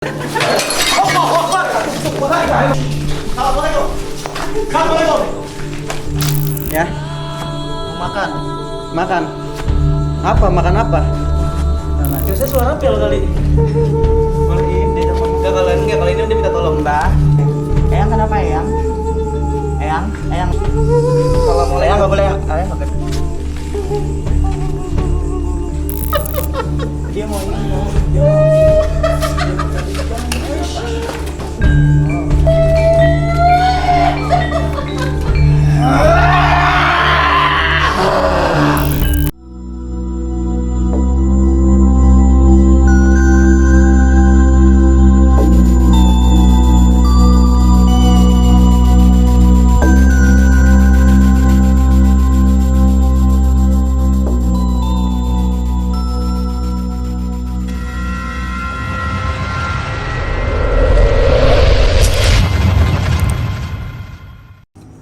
Ya, Makan. makan. Apa? Makan apa? Nah, saya suara pel kali. Kalau ini enggak, kalau ini dia minta tolong, Mbak. Eyang kenapa, Eyang? Eyang. Kalau mau Eyang enggak boleh. Eyang enggak boleh. Dia mau ini mau.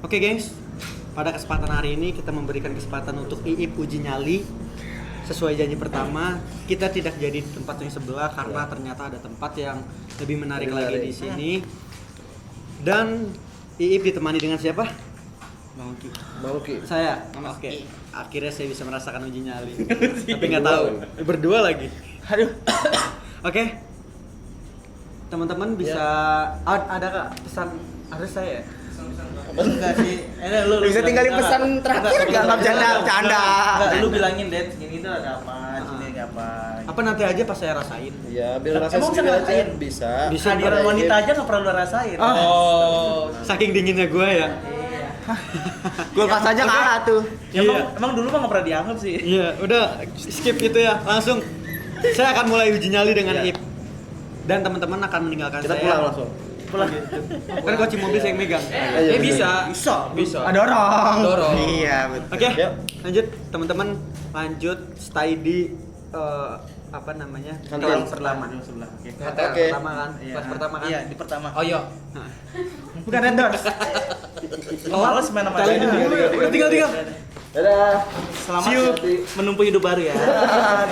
Oke guys, pada kesempatan hari ini kita memberikan kesempatan untuk Iip uji nyali. Sesuai janji pertama, kita tidak jadi di tempat yang sebelah karena ternyata ada tempat yang lebih menarik lagi di sini. Dan Iip ditemani dengan siapa? Mauki. Saya. Oke. Akhirnya saya bisa merasakan uji nyali. Tapi nggak tahu. Berdua lagi. Aduh. Oke. Teman-teman bisa ada Kak pesan harus saya? Enggak sih. Lu Bisa tinggalin pesan terakhir enggak bercanda. Enggak, lu bilangin, Dad, sini tuh ada apa, sini ada apa. Apa nanti aja pas saya rasain? Iya, biar rasa Emang bisa sendiri aja ngerasain? bisa. Bisa. Kehadiran wanita aja enggak perlu lu rasain. Oh, saking dinginnya gue ya. Iya. Kulkas aja kalah tuh. Emang dulu mah enggak pernah dianggap sih. Iya, udah skip gitu ya. Langsung saya akan mulai uji nyali dengan Iya. Ip. Dan teman-teman akan meninggalkan Kita saya. pulang langsung. Pulang. Kan kunci mobil saya yang megang. Bisa. Ada orang. Dorong. Iya, betul. Oke, Yuk. lanjut teman-teman, lanjut stay di apa namanya? Kantin. Kelas pertama. Sebelah. Oke. Kelas Oke. pertama kan? Kelas pertama kan? Iya, di pertama. Oh iya. Bukan endorse. Males main sama Kalian saya. dulu ya. Udah tinggal. Dadah. Selamat See you. menumpu hidup baru ya.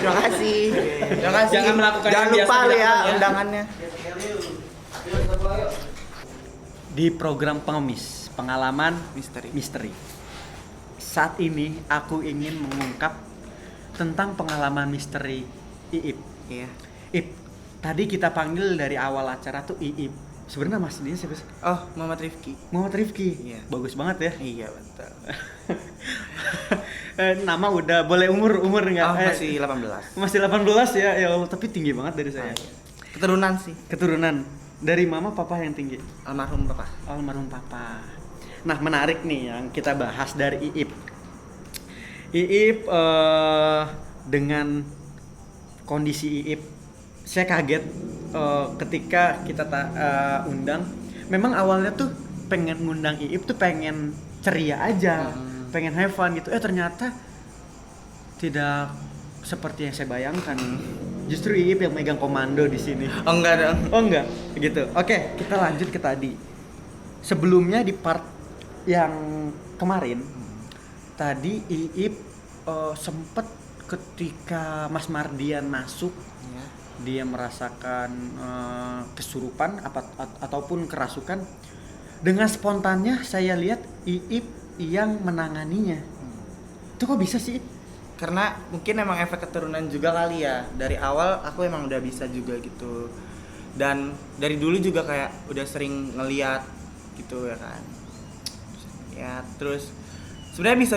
Terima kasih. Terima kasih. Jangan melakukan Jangan yang biasa lupa lu ya dilakukan ya. undangannya. Di program pengemis, pengalaman misteri. Saat ini aku ingin mengungkap tentang pengalaman misteri Iip. Iya. Ip, tadi kita panggil dari awal acara tuh Iip. Sebenarnya mas dia siapa sih? Oh, Muhammad Rifki. Muhammad Rifki. Iya. Bagus banget ya. Iya, betul. Nama udah boleh umur nggak? Oh, masih 18. Masih 18 ya. Ya Allah, tapi tinggi banget dari saya. Keturunan sih. Keturunan dari mama papa yang tinggi. Almarhum Bapak. Almarhum papa. Nah, menarik nih yang kita bahas dari Iip. Iip dengan kondisi Iip, saya kaget ketika kita undang. Memang awalnya tuh pengen ngundang Iip tuh pengen ceria aja, pengen have fun gitu. Ternyata tidak seperti yang saya bayangkan. Justru Iip yang megang komando di sini. Oh, enggak dong. Oh enggak, gitu. Oke, kita lanjut ke tadi. Sebelumnya di part yang kemarin, tadi Iip sempet ketika Mas Mardian masuk, dia merasakan kesurupan ataupun kerasukan. Dengan spontannya saya lihat Iip yang menanganinya. Itu kok bisa sih? Karena mungkin emang efek keturunan juga kali ya. Dari awal aku emang udah bisa juga gitu. Dan dari dulu juga kayak udah sering ngeliat gitu ya kan. Ya terus sebenarnya bisa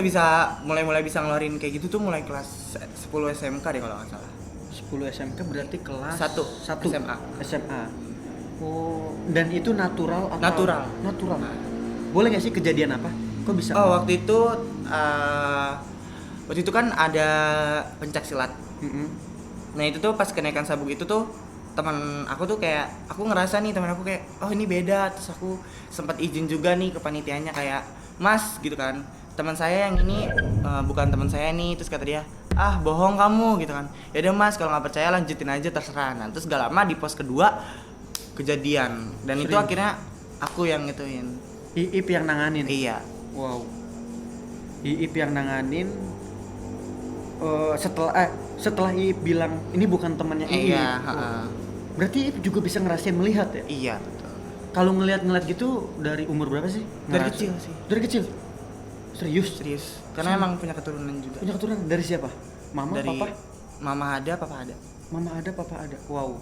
mulai bisa ngeluarin kayak gitu tuh mulai kelas 10 SMK deh kalau nggak salah. 10 SMK berarti kelas 1 SMA. SMA. Oh, dan itu natural atau Natural. Boleh nggak sih kejadian apa? Kok bisa? Oh, waktu itu kan ada pencak silat. Nah, itu tuh pas kenaikan sabuk itu tuh teman aku tuh kayak aku ngerasa nih teman aku kayak oh ini beda, terus aku sempat izin juga nih ke panitianya kayak Mas gitu kan, teman saya yang ini bukan teman saya nih, terus kata dia bohong kamu gitu kan, ya udah Mas kalau nggak percaya lanjutin aja terserah. Nah terus gak lama di pos kedua kejadian dan itu akhirnya aku yang ngituin. Iip yang nanganin. Iya. Wow. Iip yang nanganin. Setelah Iip bilang ini bukan temannya Iip. Iya. Berarti Iip juga bisa ngerasain melihat ya? Iya betul. Kalau ngeliat gitu dari umur berapa sih? Dari Ngerasa? kecil sih. Dari kecil? Serius? Serius. Karena emang punya keturunan juga. Punya keturunan dari siapa? Mama, Dari papa? mama ada, papa ada. Mama ada, papa ada. Wow.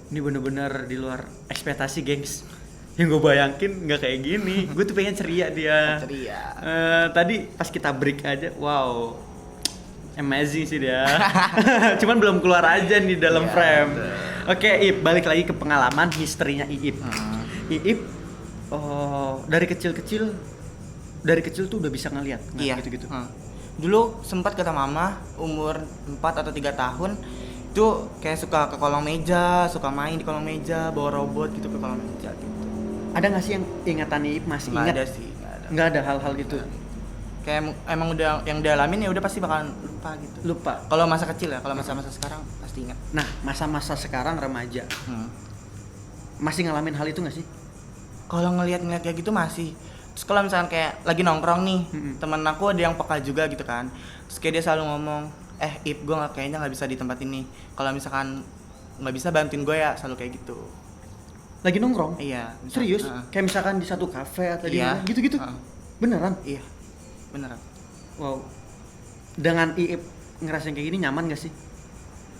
Ini bener-bener di luar ekspektasi, gengs. Yang gue bayangin nggak kayak gini. Gue tuh pengen ceria dia. Ceria. Tadi pas kita break aja, wow, amazing sih dia. Cuman belum keluar aja nih dalam Iya, frame. betul. Oke, Iip, balik lagi ke pengalaman historinya Iip. Iip, dari kecil tuh udah bisa ngeliat Iya. gitu-gitu. Dulu sempat kata mama umur 4 atau 3 tahun itu kayak suka ke kolong meja, suka main di kolong meja, bawa robot gitu ke kolong meja gitu. Ada nggak sih yang ingatan Iip masih Nggak ingat? ada sih, nggak ada. Nggak ada hal-hal gitu. Kayak emang udah yang dialamin ya udah pasti bakalan lupa gitu. Lupa. Kalau masa kecil ya, kalau masa-masa sekarang pasti ingat. Nah, masa-masa sekarang remaja masih ngalamin hal itu nggak sih? Kalau ngelihat kayak gitu masih. Terus kalau misalkan kayak lagi nongkrong nih, temen aku ada yang peka juga gitu kan. Terus kayak dia selalu ngomong, Ip, gue kayaknya nggak bisa di tempat ini. Kalau misalkan nggak bisa bantuin gue ya, selalu kayak gitu. Lagi nongkrong? Iya. Serius? Kayak misalkan di satu kafe atau di Iya. mana? Gitu-gitu? Beneran? Iya, beneran. Wow. Dengan Iip ngerasain kayak gini nyaman gak sih?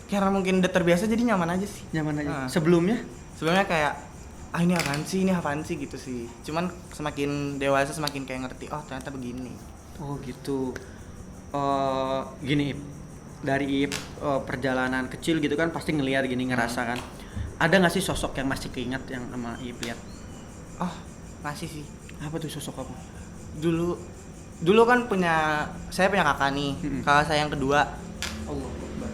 Karena mungkin udah terbiasa jadi nyaman aja sih. Nyaman aja. Ah. Sebelumnya? Sebelumnya kayak ini apaan sih gitu sih. Cuman semakin dewasa semakin kayak ngerti, oh ternyata begini. Oh gitu. Gini Iip. Dari Iip perjalanan kecil gitu kan pasti ngeliat gini ngerasa kan. Ada gak sih sosok yang masih keinget yang sama Iip lihat? Oh, masih sih. Apa tuh sosok apa? Dulu kan saya punya kakak nih. Kakak saya yang kedua. Allah Akbar.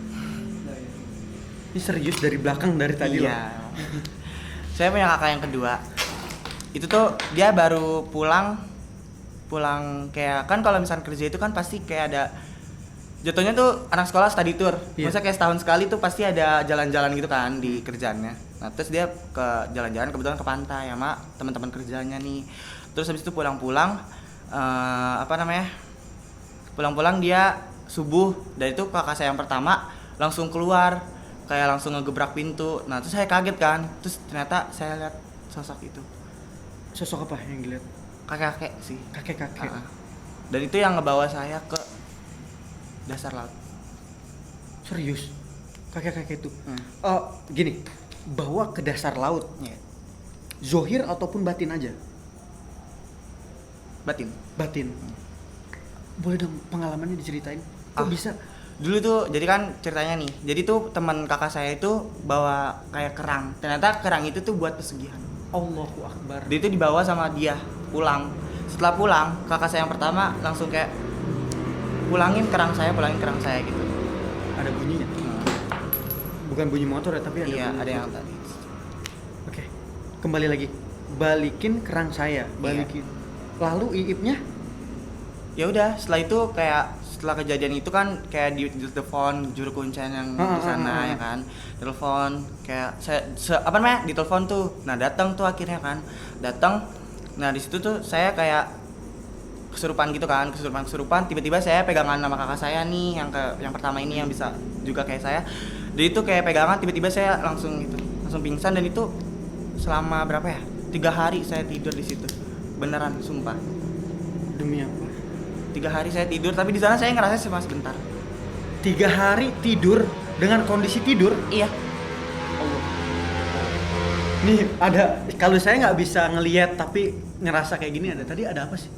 Ini serius dari belakang dari tadi loh. Iya. Saya punya kakak yang kedua. Itu tuh dia baru pulang kayak kan kalau misalnya kerja itu kan pasti kayak ada jatuhnya tuh anak sekolah study tour. Iya. Masa kayak setahun sekali tuh pasti ada jalan-jalan gitu kan di kerjaannya. Nah, terus dia ke jalan-jalan kebetulan ke pantai sama teman-teman kerjanya nih. Terus habis itu pulang-pulang pulang-pulang dia subuh. Dari itu kakak saya yang pertama langsung keluar kayak langsung ngegebrak pintu. Nah, terus saya kaget kan. Terus ternyata saya lihat sosok itu. Sosok apa yang dilihat? Kakek-kakek sih. Kakek-kakek. Dan itu yang ngebawa saya ke dasar laut. Serius? Kakek-kakek itu? Gini, bawa ke dasar laut. Iya. Zohir ataupun batin aja? Batin. Boleh dong pengalamannya diceritain? Kok bisa? Dulu tuh jadi kan ceritanya nih. Jadi tuh teman kakak saya itu bawa kayak kerang. Ternyata kerang itu tuh buat pesugihan. Allahu Akbar. Dia itu dibawa sama dia pulang. Setelah pulang, kakak saya yang pertama langsung kayak pulangin kerang saya gitu. Ada bunyinya? Bukan bunyi motor ya, tapi ada Iya, bunyi. ada yang tadi. Oke, kembali lagi. Balikin kerang saya, balikin. Lalu Iipnya? Ya udah, setelah itu kayak setelah kejadian itu kan kayak di telepon juru kuncian yang di sana ya kan. Telepon kayak di telepon tuh. Nah, datang tuh akhirnya kan. Datang. Nah, di situ tuh saya kayak kesurupan gitu kan, kesurupan tiba-tiba saya pegangan sama kakak saya nih yang pertama ini yang bisa juga kayak saya. Jadi itu kayak pegangan tiba-tiba saya langsung pingsan dan itu selama berapa ya? 3 hari saya tidur di situ. Beneran, sumpah. Demi apa? 3 hari saya tidur, tapi di sana saya ngerasa cuma sebentar. 3 hari tidur dengan kondisi tidur? Iya. Nih ada, kalau saya nggak bisa ngelihat tapi ngerasa kayak gini ada. Tadi ada apa sih?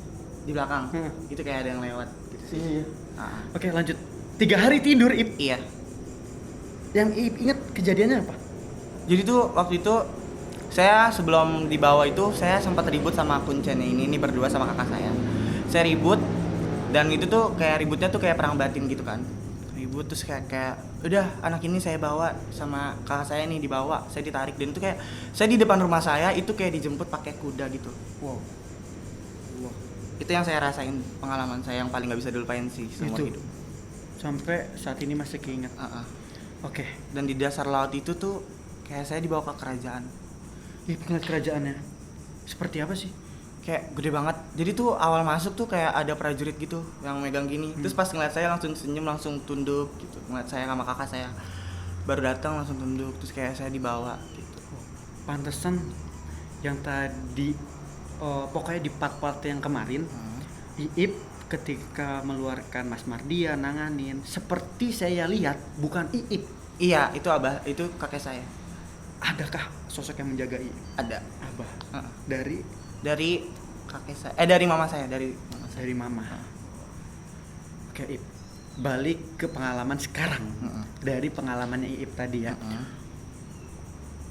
Di belakang. Itu kayak ada yang lewat gitu sih. Iya. Ah. Oke, lanjut. 3 hari tidur, Ip. Iya. Yang Ip inget kejadiannya apa? Jadi tuh waktu itu saya sebelum dibawa itu saya sempat ribut sama kuncinya ini berdua sama kakak saya. Saya ribut dan itu tuh kayak ributnya tuh kayak perang batin gitu kan. Ribut terus kayak udah anak ini saya bawa sama kakak saya nih dibawa, saya ditarik dan itu kayak saya di depan rumah saya itu kayak dijemput pakai kuda gitu. Wow. Itu yang saya rasain, pengalaman saya yang paling nggak bisa dilupain sih seumur Itu. hidup. Sampai saat ini masih keinget. Oke. Dan di dasar laut itu tuh kayak saya dibawa ke kerajaan. Ip ngeliat kerajaannya. Seperti apa sih? Kayak gede banget. Jadi tuh awal masuk tuh kayak ada prajurit gitu yang megang gini. Terus pas ngeliat saya langsung senyum, langsung tunduk gitu. Ngeliat saya sama kakak saya. baru datang langsung tunduk, terus kayak saya dibawa gitu. Pantesan yang tadi pokoknya di part-part yang kemarin Iip ketika meluarkan Mas Mardia nanganin, seperti saya lihat bukan Iip. Iya, itu abah, itu kakek saya. Adakah sosok yang menjaga Iip? Ada. Abah. Heeh. Dari Kakek saya, dari mama saya, dari mama saya. dari mama. Oke, Iip. Balik ke pengalaman sekarang. Dari pengalamannya Iip tadi ya.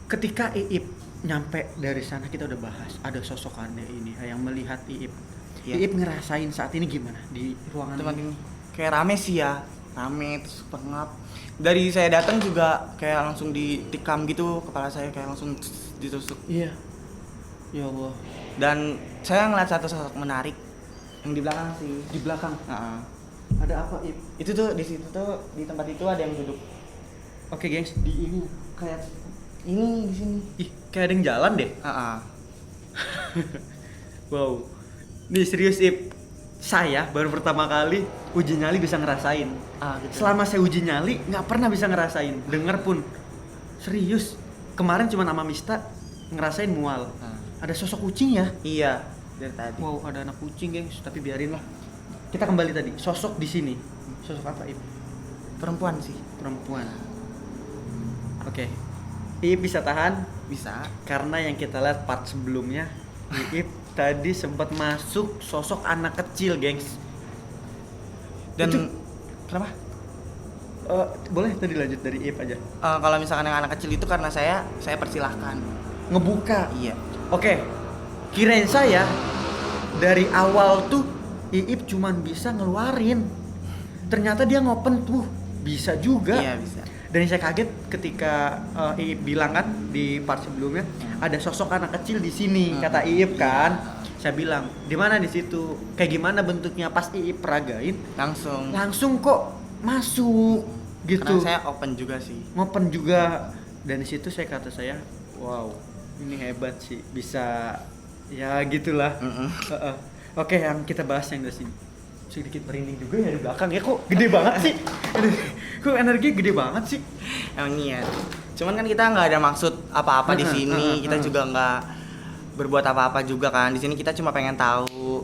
Ketika Iip nyampe dari sana, kita udah bahas ada sosok aneh ini yang melihat Iip. Iya. Iip ngerasain saat ini gimana di ruangan Tempat ini kayak rame sih ya, rame terus pengap. Dari saya datang juga kayak langsung ditikam gitu kepala saya, kayak langsung ditusuk. Iya. Ya Allah. Dan saya ngeliat satu sosok menarik yang di belakang sih. Di belakang Heeh. ada apa, Iip? Itu tuh di situ tuh, di tempat itu ada yang duduk. Oke, gengs, di ini kayak Ini di sini. ih, kayak ada yang jalan deh. Heeh. Wow. Nih serius, Iip. Saya baru pertama kali uji nyali bisa ngerasain. Gitu. Selama saya uji nyali nggak pernah bisa ngerasain, denger pun. Serius. Kemarin cuma sama Mista ngerasain mual. Ada sosok kucing ya? Iya, dari tadi. Wow, ada anak kucing, gengs, tapi biarin lah. Kita kembali tadi. Sosok di sini. Sosok apa, Iip? Perempuan sih. Perempuan. Oke. Iip bisa tahan Bisa. karena yang kita lihat part sebelumnya, Iip tadi sempat masuk sosok anak kecil, gengs. Dan Itu- kenapa? Boleh tadi lanjut dari Iip aja. Kalau misalkan yang anak kecil itu karena saya persilahkan. Ngebuka. Iya. Oke. Kirain saya dari awal tuh Iip cuman bisa ngeluarin. Ternyata dia ngopen tuh. Bisa juga. Iya, bisa. Dan yang saya kaget ketika Iip bilang kan di part sebelumnya ada sosok anak kecil di sini, kata Iip kan. Saya bilang, "Di mana di situ? Kayak gimana bentuknya?" Pas Iip peragain, langsung kok masuk gitu. Karena saya open juga sih. Ngopen juga. Dan di situ saya kata saya, "Wow, ini hebat sih, bisa ya gitulah." Heeh. Oke, yang kita bahas yang dari sini. Sedikit merinding juga ya di belakang ya, kok gede banget sih. Kok energinya gede banget sih. Emang iya. Cuman kan kita nggak ada maksud apa-apa di sini. Kita juga nggak berbuat apa-apa juga kan. Di sini kita cuma pengen tahu.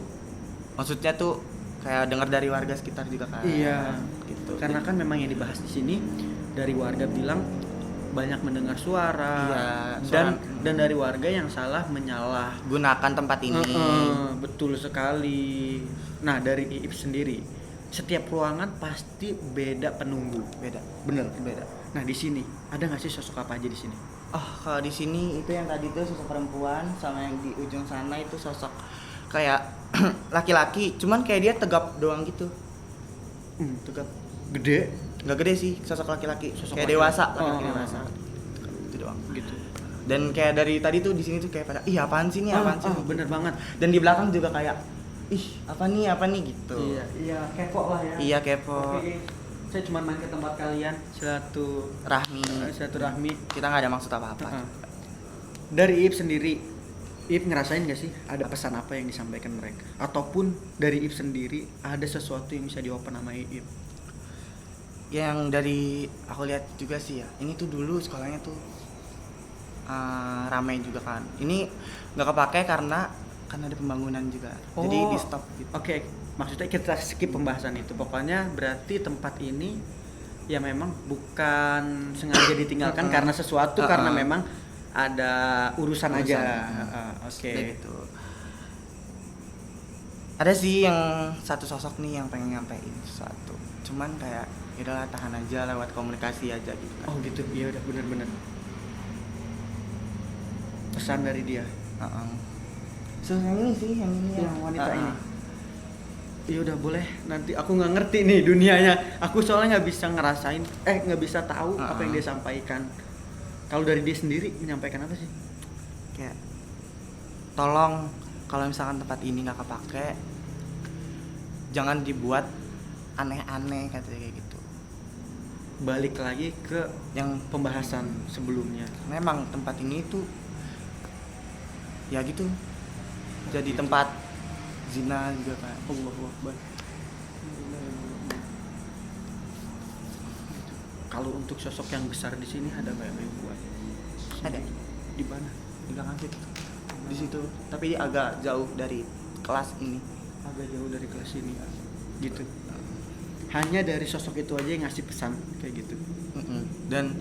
Maksudnya tuh kayak dengar dari warga sekitar juga kan. Iya. Gitu. Karena kan memang yang dibahas di sini dari warga bilang banyak mendengar suara, Iya, dan dari warga yang salah menyalah gunakan tempat ini. betul sekali. Nah, dari Iip sendiri, setiap ruangan pasti beda penunggu. Beda. Bener. Beda. Nah, di sini ada nggak sih sosok apa aja di sini? Kalau di sini itu yang tadi tuh sosok perempuan, sama yang di ujung sana itu sosok kayak laki-laki, cuman kayak dia tegap doang gitu. Tegap. Gede Nggak gede sih, sosok laki-laki. Sosok Kayak laki-laki. dewasa, Oh. laki dewasa. Itu doang. gitu. Dan kayak dari tadi tuh di sini tuh kayak pada, ih apaan sih nih, apaan sih? nih?" Bener banget. Dan di belakang juga kayak, ih apa nih gitu. Iya, kepo lah ya. Iya, kepo. Oke, saya cuma main ke tempat kalian, silaturahmi. Kita nggak ada maksud apa-apa. Heeh. Dari Iip sendiri, Iip ngerasain gak sih ada pesan apa yang disampaikan mereka? Ataupun dari Iip sendiri ada sesuatu yang bisa diopen sama Iip? Yang dari aku lihat juga sih ya, ini tuh dulu sekolahnya tuh ramai juga kan. Ini nggak kepake karena ada pembangunan juga. Jadi di stop gitu. Oke, maksudnya kita skip pembahasan itu. Pokoknya berarti tempat ini ya memang bukan sengaja ditinggalkan karena sesuatu, karena memang ada urusan aja. Oke. Gitu. Ada sih yang satu sosok nih yang pengen nyampein sesuatu. Cuman kayak udahlah tahan aja, lewat komunikasi aja gitu kan. Oh gitu, iya udah bener-bener pesan dari dia. So yang ini sih, yang ini Yang wanita ini. Ya udah boleh, nanti aku nggak ngerti nih dunianya. Aku soalnya nggak bisa ngerasain, nggak bisa tahu apa yang dia sampaikan. Kalau dari dia sendiri menyampaikan apa sih? Kayak tolong kalau misalkan tempat ini nggak kepake, jangan dibuat aneh-aneh katanya kayak gitu. Balik lagi ke Yang pembahasan sebelumnya. memang tempat ini tuh ya gitu, jadi tempat zina juga kan. Allahu Akbar. kalau untuk sosok yang besar di sini ada nggak yang buat? Ada Di mana? di belakang situ, di situ, tapi agak jauh dari kelas ini. Agak jauh dari kelas ini gitu. Hanya dari sosok itu aja yang ngasih pesan kayak gitu. Dan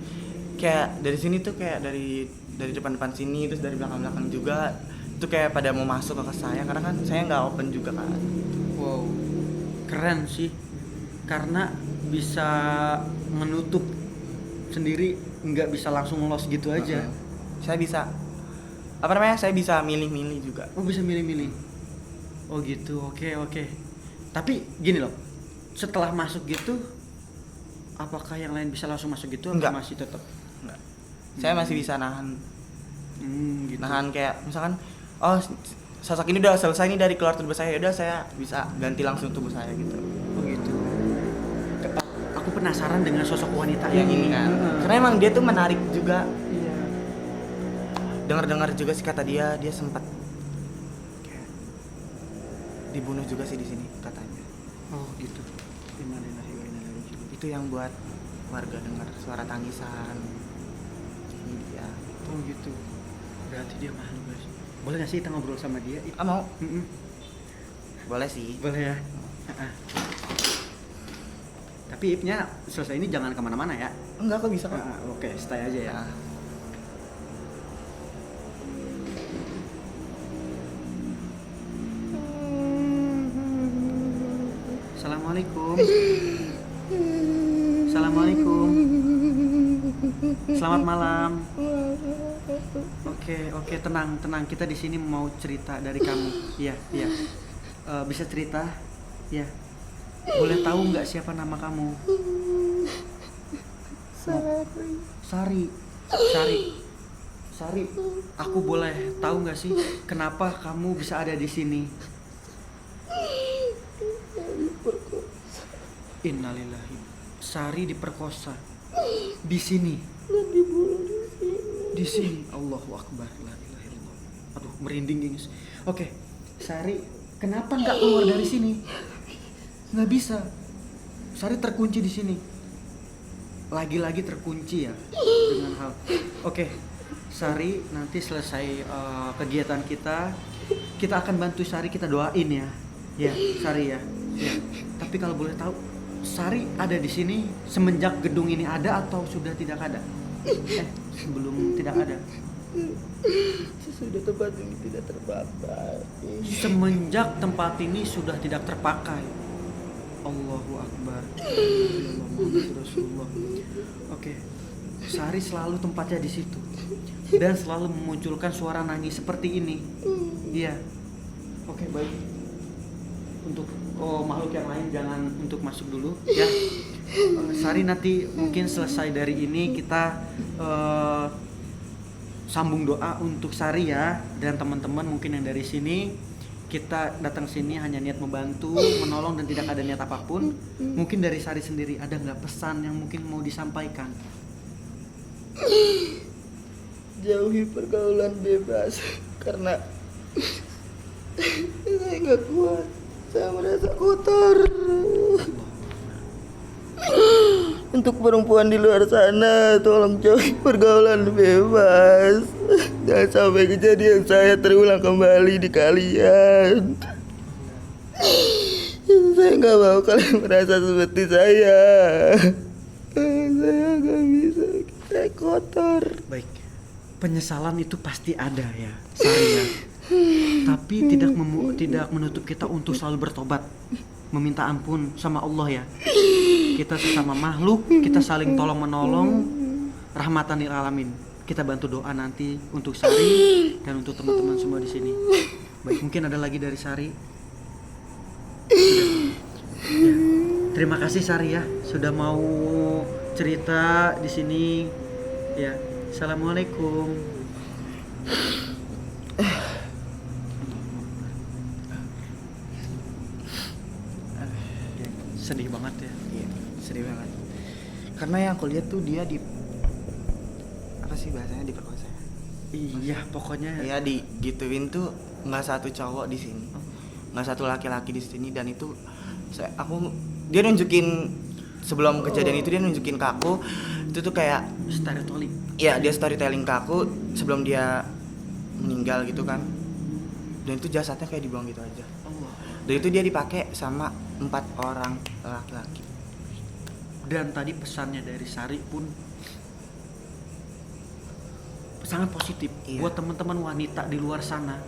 kayak dari sini tuh kayak dari depan sini, terus dari belakang juga itu kayak pada mau masuk ke kelas saya, karena kan saya nggak open juga kan. Wow, keren sih, karena bisa menutup sendiri, nggak bisa langsung los gitu aja. Saya bisa saya bisa milih-milih juga. Oh, bisa milih-milih. Oh gitu, oke. Tapi gini loh, setelah masuk gitu, apakah yang lain bisa langsung masuk gitu? Enggak. Atau masih tetap? Enggak. Saya masih bisa nahan Gitu. nahan kayak misalkan sosok ini udah selesai nih dari keluar tubuh saya, udah saya bisa ganti langsung tubuh saya gitu. Oh gitu. Aku penasaran dengan sosok wanita Yang ini kan. Karena emang dia tuh menarik juga. Iya. Dengar juga sih kata dia sempat kayak dibunuh juga sih di sini katanya. Oh gitu. Innalillahi wa inna ilaihi raji'un. Itu yang buat warga dengar suara tangisan. Ini dia. Oh gitu. Berarti dia makhluk guys. Boleh nggak sih kita ngobrol sama dia? Mau? Mm-mm. Boleh sih. Boleh ya. Tapi Ipnya selesai ini jangan kemana-mana ya. Enggak, kok bisa kok. Oke, stay aja ya. Nah. Assalamualaikum. Assalamualaikum. Selamat malam. Oke, tenang. Kita di sini mau cerita dari kamu. Iya. Bisa cerita? Iya. Boleh tahu nggak siapa nama kamu? Sari. Aku boleh tahu nggak sih kenapa kamu bisa ada di sini? Innalillahi. Sari diperkosa. Di sini. Di sini. Allahu Akbar. La ilaha illallah. Aduh, merinding gengs. Oke, Sari, kenapa nggak keluar dari sini? Nggak bisa. Sari terkunci di sini. Lagi-lagi terkunci ya dengan hal. Oke, Sari, nanti selesai kegiatan kita akan bantu Sari, kita doain ya. Ya, Sari ya. Ya. Tapi kalau boleh tahu, Sari ada di sini semenjak gedung ini ada atau sudah tidak ada? Sebelum tidak ada. Sesudah tempat ini tidak terpakai. Semenjak tempat ini sudah tidak terpakai. Allahu Akbar. Rasulullah. Oke. Sari selalu tempatnya di situ dan selalu memunculkan suara nangis seperti ini. Iya. Oke, baik. Untuk makhluk yang lain jangan untuk masuk dulu ya. Sari nanti mungkin selesai dari ini kita sambung doa untuk Sari ya, dan teman-teman mungkin yang dari sini. Kita datang sini hanya niat membantu, menolong, dan tidak ada niat apapun. Mungkin dari Sari sendiri ada nggak pesan yang mungkin mau disampaikan? Jauhi pergaulan bebas karena saya nggak kuat. Saya merasa kotor. Untuk perempuan di luar sana, tolong jauhi pergaulan bebas. Jangan sampai kejadian saya terulang kembali di kalian. Saya nggak mau kalian merasa seperti saya. Saya nggak bisa, saya kotor. Baik, penyesalan itu pasti ada ya, Sari ya. Tapi tidak menutup kita untuk selalu bertobat, meminta ampun sama Allah ya. Kita sesama makhluk, kita saling tolong menolong, rahmatan lil alamin. Kita bantu doa nanti untuk Sari dan untuk teman-teman semua di sini. Baik, mungkin ada lagi dari Sari. Ya. Terima kasih Sari ya sudah mau cerita di sini. Ya, assalamualaikum. Sedih banget ya. Iya, sedih banget. Karena yang aku lihat tuh dia apa sih bahasanya, diperkosa. Iya, pokoknya Ya digituin tuh nggak satu cowok di sini, nggak satu laki-laki di sini, dan itu dia nunjukin sebelum kejadian itu dia nunjukin ke aku Itu tuh kayak Storytelling. ya dia storytelling ke aku sebelum dia meninggal gitu kan. Dan itu jasadnya kayak dibuang gitu aja. Allah. Dan itu dia dipakai sama 4 orang laki-laki. Dan tadi pesannya dari Sari pun sangat positif. Iya. Buat teman-teman wanita di luar sana,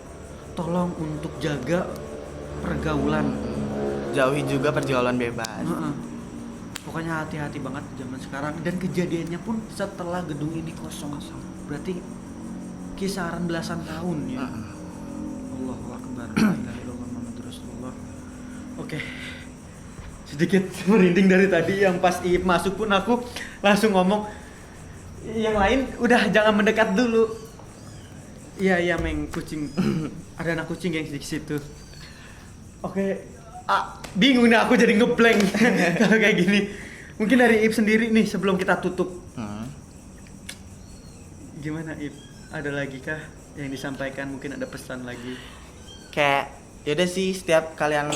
tolong untuk jaga pergaulan. Jauhi juga pergaulan bebas. Heeh. Pokoknya hati-hati banget zaman sekarang. Dan kejadiannya pun setelah gedung ini kosong. Berarti kisaran belasan tahun ya. Allahu Akbar. La ilaha illallah Muhammadur Rasulullah. Oke. Sedikit merinding dari tadi, yang pas Iip masuk pun aku langsung ngomong, yang lain udah jangan mendekat dulu. Iya Meng, kucing. Ada anak kucing yang di situ. Oke. Bingung nih aku jadi ngeblank kalau kayak gini. Mungkin dari Iip sendiri nih sebelum kita tutup. Gimana Iip? Ada lagi kah yang disampaikan? Mungkin ada pesan lagi. Kayak yaudah sih, setiap kalian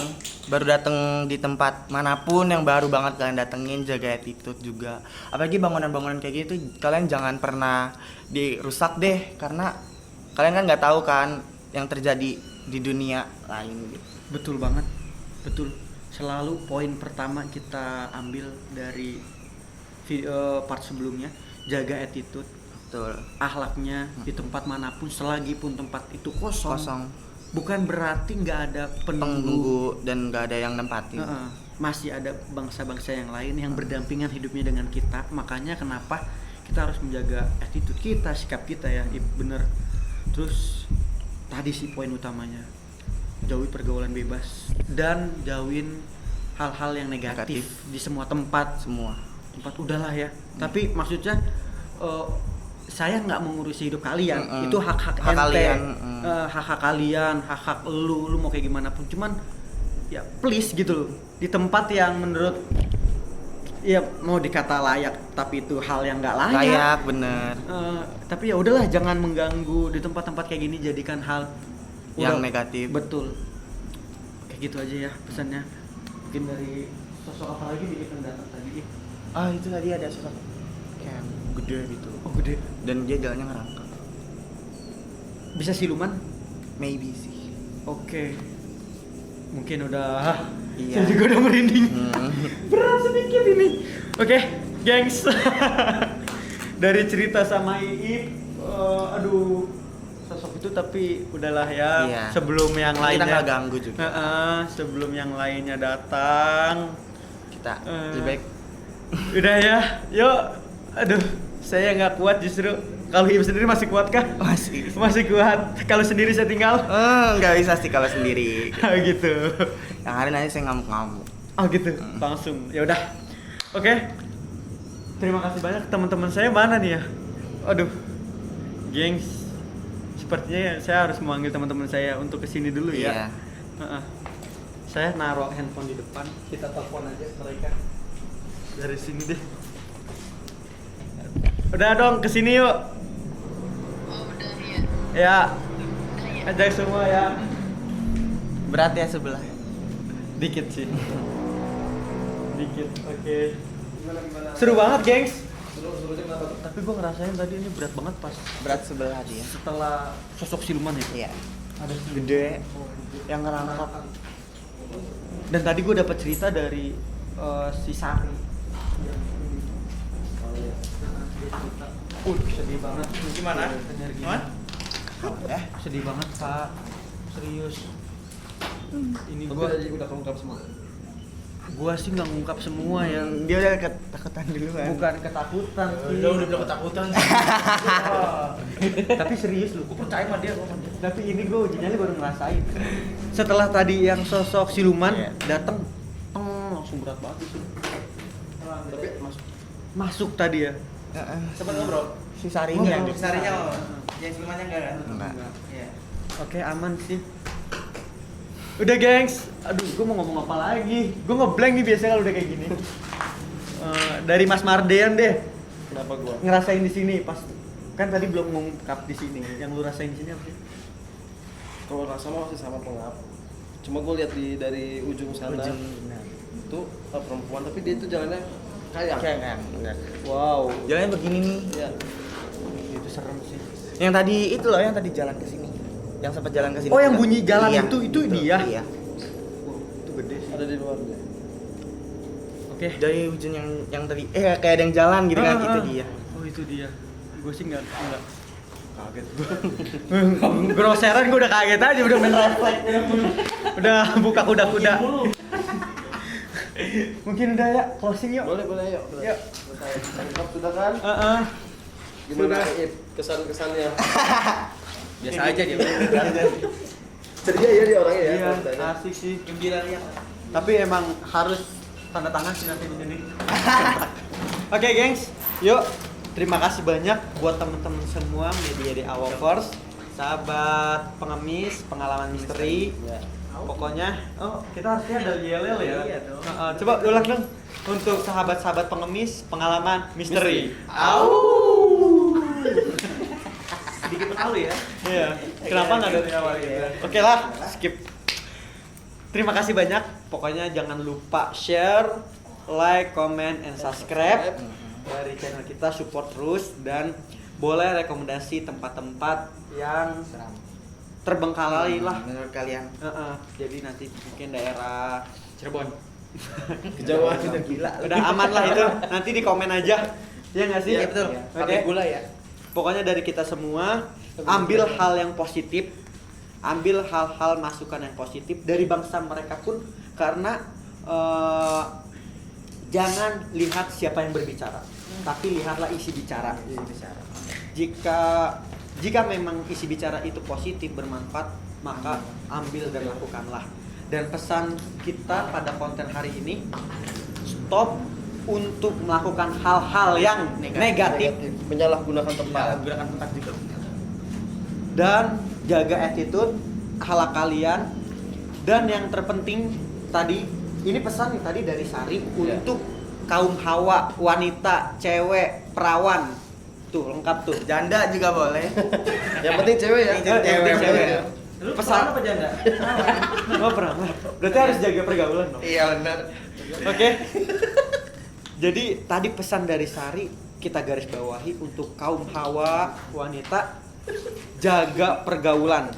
baru datang di tempat manapun yang baru banget kalian datengin, jaga attitude juga. Apalagi bangunan-bangunan kayak gitu, kalian jangan pernah dirusak deh, karena kalian kan nggak tahu kan yang terjadi di dunia lain gitu. Betul banget, betul. Selalu poin pertama kita ambil dari part sebelumnya, jaga attitude, Betul. akhlaknya di tempat manapun, selagi pun tempat itu kosong. Kosong, Bukan berarti nggak ada penunggu. penunggu dan nggak ada yang nempatin. Masih ada bangsa-bangsa yang lain yang berdampingan hidupnya dengan kita. Makanya kenapa kita harus menjaga attitude kita, sikap kita ya, bener. Terus tadi sih poin utamanya, jauhi pergaulan bebas dan jauhin hal-hal yang negatif di semua tempat. Semua. Tempat udahlah ya. Tapi maksudnya saya nggak mengurusi hidup kalian. Itu hak-hak ente, kalian. hak-hak kalian, hak-hak lu mau kayak gimana pun. Cuman ya please gitu loh, di tempat yang menurut ya mau dikata layak, tapi itu hal yang nggak layak. Layak, bener. Tapi ya udahlah, jangan mengganggu di tempat-tempat kayak gini, jadikan hal Yang negatif. Betul. Kayak gitu aja ya pesannya. Mungkin dari sosok apa lagi nih yang datang tadi? Itu tadi ada sosok kayak gede gitu. Oh gede. Dan dia jalannya ngerangkak. Bisa siluman? Maybe sih. Oke. Mungkin udah. Iya. Saya juga udah merinding. Berat sedikit ini. Oke, gengs. Dari cerita sama Iip, aduh, sosok itu tapi udahlah ya. Iya. Sebelum yang Kita lainnya. nggak ganggu juga. Sebelum yang lainnya datang. Kita lebih baik. Udah ya, yuk. Aduh, saya nggak kuat justru. Kalau Iip sendiri masih kuat kah? Masih kuat. Kalau sendiri saya tinggal? Nggak bisa sih kalau sendiri. Gitu. Yang hari nanti saya ngamuk-ngamuk. Oh gitu, langsung. Ya udah. Oke. Terima kasih banyak teman-teman saya, mana nih ya? Aduh. Gengs. Sepertinya saya harus memanggil teman-teman saya untuk kesini dulu ya. Iya. Saya naruh handphone di depan. Kita telepon aja mereka. Dari sini deh. Udah dong, kesini yuk. Ya. Ajak semua ya. Berat ya sebelah. Dikit sih. Dikit. Oke. Seru banget, gengs. Tapi gue ngerasain tadi ini berat banget pas Berat sebelah dia. setelah sosok siluman itu. Iya. Ada gede yang ngerangkak. Dan tadi gue dapat cerita dari si Sari. Sedih banget. Gimana? Energinya. Sedih banget, Pak. Serius. Ini gua udah keungkap semua. Gua sih nggak ngungkap semua ya. Dia udah ketakutan duluan. Bukan ketakutan sih. Udah bilang ketakutan. Tapi serius lu, gue percaya sama dia. Tapi ini gue ujiannya baru ngerasain. Setelah tadi yang sosok siluman datang, langsung berat banget itu. Tapi Masuk tadi ya. sempat ngobrol. Si Sarinya. Sarinya yang sebelumnya enggak kan? Enggak. Iya. Oke, aman sih. Udah gengs, aduh gue mau ngomong apa lagi? Gue ngeblank nih biasanya kalau udah kayak gini. Dari Mas Mardean deh, Kenapa gua? ngerasain di sini pas kan tadi belum ngungkap di sini. Yang lu rasain di sini apa sih? Kalau rasa mah masih sama pengap. Cuma gua lihat dari ujung sana Nah. itu perempuan, tapi dia itu jalannya Sayang. Kayak enggak. Wow. Jalannya begini nih. Iya. Itu serem sih. Yang tadi itu loh, yang tadi jalan ke sini. Yang sempat jalan ke sini. Oh, yang bunyi jalan Iya. itu dia. Iya. Itu gede sih. Ada di luar dia. Oke. Dari ujung yang tadi kayak ada yang jalan gitu kan, itu dia. Oh, itu dia. Gue sih enggak kaget gue. Groseran gue udah kaget aja, udah main refleks. Udah buka kuda-kuda. Mungkin udah ya, closing yuk. Boleh, yuk. Yuk. Selesai. Lengkap sudah kan? Gimana Sudah. Ip? Kesan-kesannya? Biasa aja dia. Ceria ya dia orangnya ya. Iya, ceritanya. asik sih. Gembira ya. Tapi emang harus tanda tangan sih nanti di sini. Oke, gengs. Yuk. Terima kasih banyak buat teman-teman semua media di Awovers, sahabat pengemis, pengalaman misteri. Ya. Pokoknya, kita harusnya ada yel-yel ya. Iya dong. Coba ulang dong. Untuk sahabat-sahabat pengemis, pengalaman misteri. Sedikit malu ya. Iya. Kenapa nggak dari awal gitu? Oke lah, skip. Terima kasih banyak. Pokoknya jangan lupa share, like, comment, and subscribe dari channel kita. Support terus dan boleh rekomendasi tempat-tempat yang terbengkalai lah. Menurut kalian. Jadi nanti mungkin daerah Cirebon. Kejauhan Udah gila. Udah aman lah itu. Nanti di komen aja. Iya nggak sih? Iya betul. Oke. Pakai gula ya. Pokoknya dari kita semua ambil hal yang positif, ambil hal-hal masukan yang positif dari bangsa mereka pun, karena jangan lihat siapa yang berbicara, tapi lihatlah isi bicara. Jika memang isi bicara itu positif, bermanfaat, maka ambil dan lakukanlah. Dan pesan kita pada konten hari ini, stop untuk melakukan hal-hal yang negatif. Menyalahgunakan tempat. Gunakan tempat juga. Dan jaga attitude akhlak kalian. Dan yang terpenting tadi, ini pesan nih tadi dari Sari untuk kaum hawa, wanita, cewek, perawan. Tuh lengkap tuh. Janda juga boleh. Yang penting cewek ya. Yang penting cewek. Lu Pesan apa janda? Oh pernah. Berarti harus jaga pergaulan dong. Iya benar. Oke. Jadi tadi pesan dari Sari kita garis bawahi untuk kaum hawa, wanita, jaga pergaulan.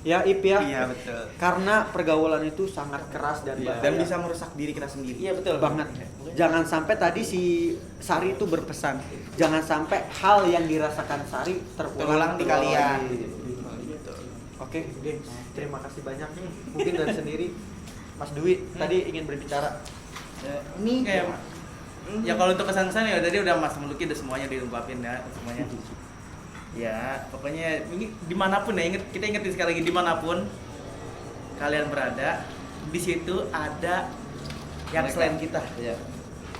Ya Ip ya. Iya betul. Karena pergaulan itu sangat keras dan bahaya. Dan bisa merusak diri kita sendiri. Iya betul banget. Jangan sampai tadi si Sari itu berpesan, jangan sampai hal yang dirasakan Sari terulang Terulang di kalian. Oke, gengs. Terima kasih banyak nih. Mungkin dari sendiri Mas Dwi tadi ingin berbicara. Ini Kayak ya kalau untuk kesan-kesan ya tadi udah Mas Meluki udah semuanya diungkapin ya semuanya. Ya pokoknya ini dimanapun ya kita ingetin sekali lagi dimanapun kalian berada di situ ada yang Mereka. selain kita, Iya.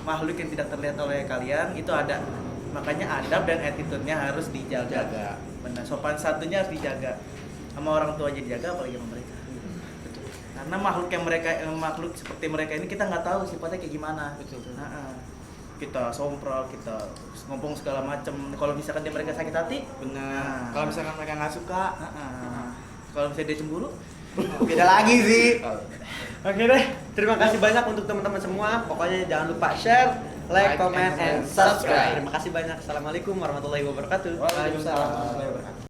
makhluk yang tidak terlihat oleh kalian itu ada, makanya adab dan attitude-nya harus dijaga. Jaga. Benar, sopan satunya harus dijaga, sama orang tua aja dijaga apalagi sama mereka. Karena makhluk seperti mereka ini kita nggak tahu sifatnya kayak gimana. Betul. Kita somprol, kita ngomong segala macem. Kalau misalkan dia mereka sakit hati, benar. Kalau misalkan mereka nggak suka, kalau misalnya dia cemburu, beda lagi sih. Oke deh, terima kasih banyak untuk teman-teman semua. Pokoknya jangan lupa share, like, comment, and subscribe. Terima kasih banyak. Assalamualaikum warahmatullahi wabarakatuh. Waalaikumsalam. Waalaikumsalam.